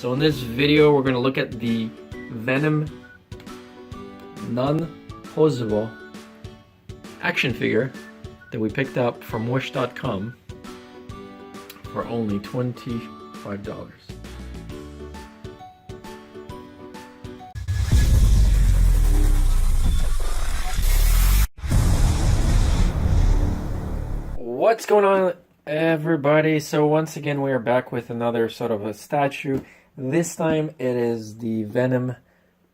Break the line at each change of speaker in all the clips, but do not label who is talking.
So in this video, we're going to look at the Venom non-posable action figure that we picked up from wish.com for only $25. What's going on, everybody? So once again, we are back with another sort of a statue. This time it is the Venom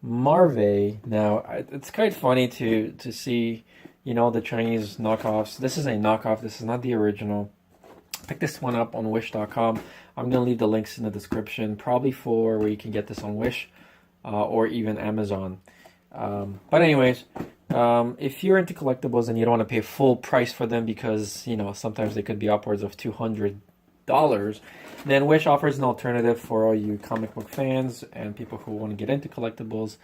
Marve. Now, it's quite funny to see, you know, the Chinese knockoffs. This is a knockoff. This is not the original. Pick this one up on wish.com. I'm going to leave the links in the description, probably for where you can get this on Wish or even Amazon. But anyways, if you're into collectibles and you don't want to pay full price for them because, you know, sometimes they could be upwards of $200, then Wish offers an alternative for all you comic book fans and people who want to get into collectibles.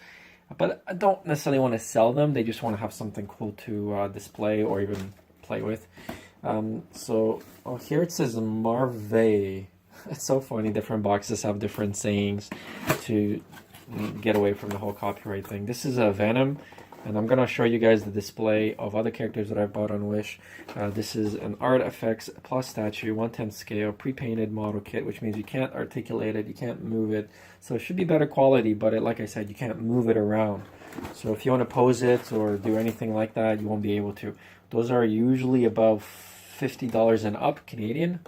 But I don't necessarily want to sell them. They just want to have something cool to display or even play with. So here it says Marve. It's so funny. Different boxes have different sayings to get away from the whole copyright thing. This is a Venom, and I'm gonna show you guys the display of other characters that I bought on Wish. This is an ARTFX plus statue, 1/10 scale, pre-painted model kit, which means you can't articulate it, you can't move it. So it should be better quality, but like I said, you can't move it around. So if you want to pose it or do anything like that, you won't be able to. Those are usually above $50 and up Canadian,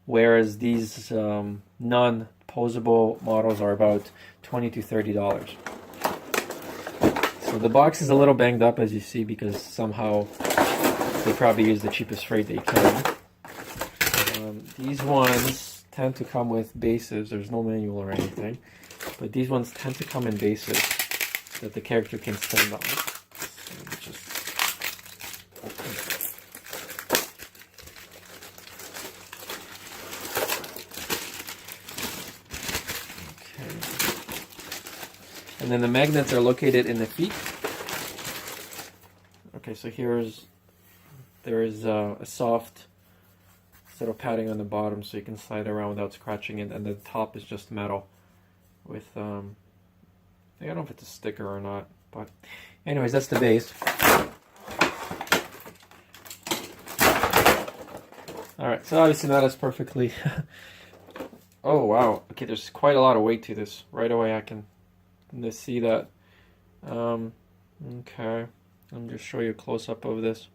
whereas these non-posable models are about $20 to $30. So the box is a little banged up, as you see, because somehow they probably use the cheapest freight they can. These ones tend to come with bases. There's no manual or anything, but these ones tend to come in bases that the character can stand on. So let me just open it. And then the magnets are located in the feet. Okay, so there is a soft sort of padding on the bottom so you can slide around without scratching it, and the top is just metal with, I don't know if it's a sticker or not, but anyways, that's the base. Alright, so obviously not as perfectly. Oh wow, okay, there's quite a lot of weight to this. Right away I can see that. Okay, let me just show you a close-up of this.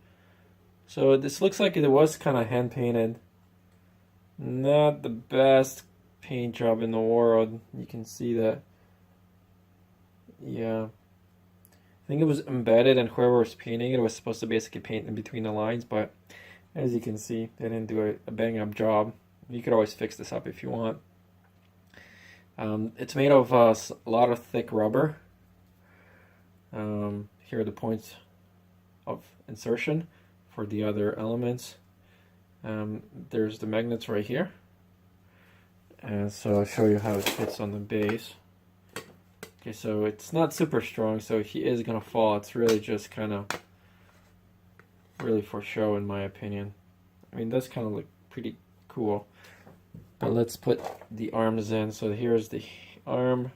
So this looks like it was kind of hand-painted. Not the best paint job in the world. You can see that. Yeah, I think it was embedded, and whoever was painting it was supposed to basically paint in between the lines, but as you can see, they didn't do a bang-up job. You could always fix this up if you want. It's made of a lot of thick rubber. Here are the points of insertion for the other elements. There's the magnets right here. And so I'll show you how it fits on the base. Okay, so it's not super strong, so he is going to fall. It's really just kind of really for show, in my opinion. I mean, it does kind of look pretty cool. But let's put the arms in. So here's the arm.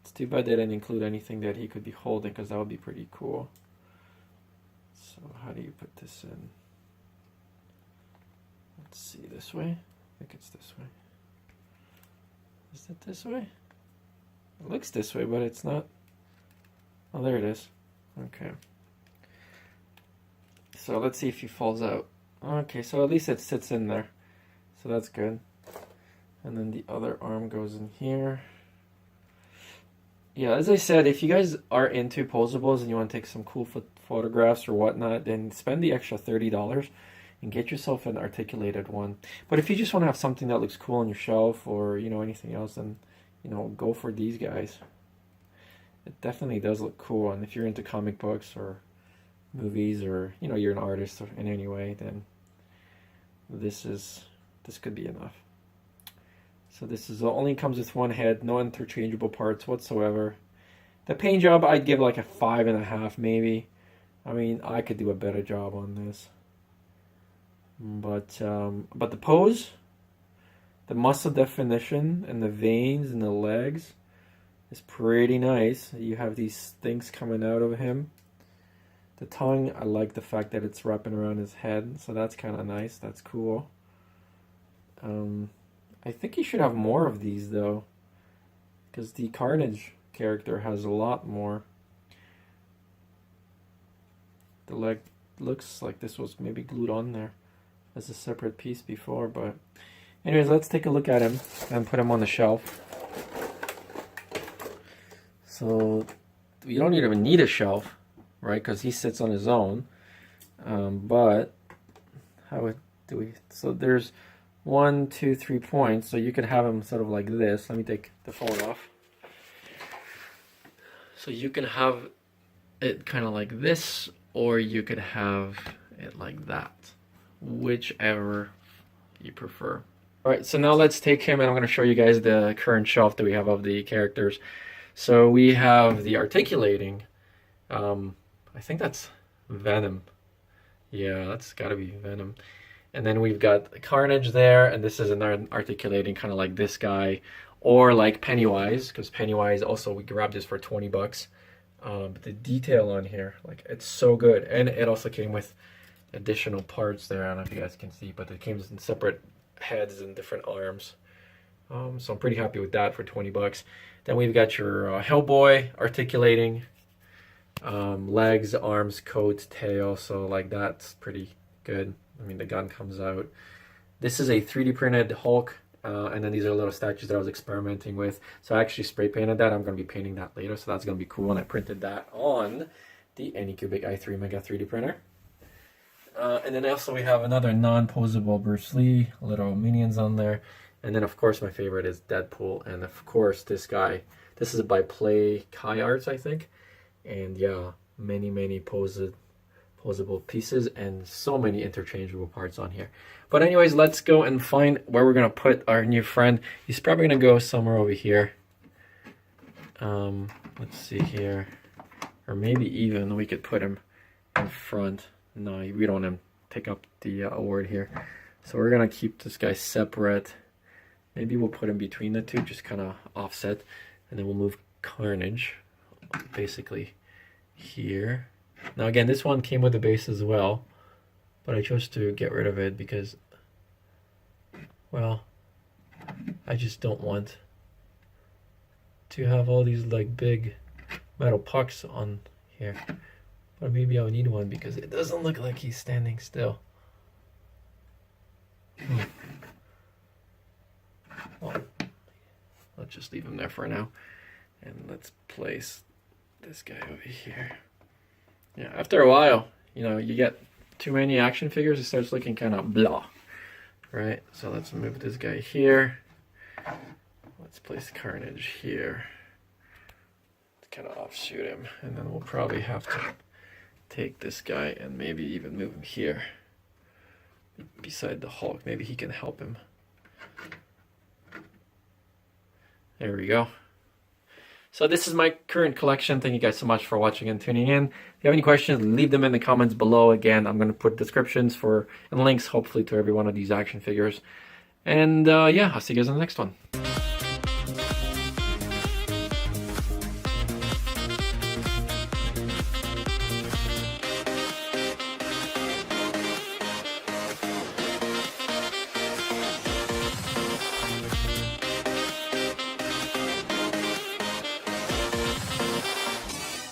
It's too bad they didn't include anything that he could be holding, because that would be pretty cool. So how do you put this in? Let's see, this way? I think it's this way. Is it this way? It looks this way, but it's not. Oh, there it is. Okay. So let's see if he falls out. Okay, so at least it sits in there. So that's good. And then the other arm goes in here. Yeah, as I said, if you guys are into posables and you want to take some cool photographs or whatnot, then spend the extra $30 and get yourself an articulated one. But if you just want to have something that looks cool on your shelf, or, you know, anything else, then, you know, go for these guys. It definitely does look cool. And if you're into comic books or movies, or, you know, you're an artist in any way, then this could be enough. So this is only comes with one head, no interchangeable parts whatsoever. The paint job, I'd give like a 5.5 maybe. I mean, I could do a better job on this. But the pose, The muscle definition and the veins and the legs is pretty nice. You have these things coming out of him. The tongue, I like the fact that it's wrapping around his head, so that's kind of nice. That's cool. I think he should have more of these though, because the Carnage character has a lot more. The leg looks like this was maybe glued on there as a separate piece before, but anyways, let's take a look at him and put him on the shelf. So you don't even need a shelf, right? Because he sits on his own. But how do we? So there's 1, 2, 3 points. So you could have him sort of like this. Let me take the phone off. So you can have it kind of like this, or you could have it like that, whichever you prefer. All right, so now let's take him and I'm going to show you guys the current shelf that we have of the characters. So we have the articulating, I think that's Venom. Yeah, that's got to be Venom. And then we've got Carnage there, and this is another articulating, kind of like this guy, or like Pennywise, because Pennywise also, we grabbed this for 20 bucks. But the detail on here, like, it's so good. And it also came with additional parts there. I don't know if you guys can see, but it came in separate heads and different arms. So I'm pretty happy with that for 20 bucks. Then we've got your Hellboy articulating, legs, arms, coat, tail. So like that's pretty good. I mean, the gun comes out. This is a 3D printed Hulk. And then these are little statues that I was experimenting with. So I actually spray painted that. I'm going to be painting that later. So that's going to be cool. And I printed that on the Anycubic i3 Mega 3D printer. And then also we have another non-posable Bruce Lee, little minions on there. And then of course my favorite is Deadpool. And of course this guy, this is by Play Kai Arts, I think. And yeah, many posable pieces and so many interchangeable parts on here. But anyways, let's go and find where we're going to put our new friend. He's probably going to go somewhere over here. Let's see here. Or maybe even we could put him in front. No, we don't want him to take up the award here. So we're going to keep this guy separate. Maybe we'll put him between the two, just kind of offset. And then we'll move Carnage basically here. Now again, this one came with the base as well, but I chose to get rid of it because, well, I just don't want to have all these like big metal pucks on here. But maybe I'll need one because it doesn't look like he's standing still. Well, let's just leave him there for now. And let's place this guy over here. Yeah, after a while, you know, you get too many action figures, it starts looking kind of blah, right? So let's move this guy here. Let's place Carnage here. Let's kind of offshoot him, and then we'll probably have to take this guy and maybe even move him here beside the Hulk. Maybe he can help him. There we go. So this is my current collection. Thank you guys so much for watching and tuning in. If you have any questions, leave them in the comments below. Again, I'm going to put descriptions for and links, hopefully, to every one of these action figures. And yeah, I'll see you guys in the next one.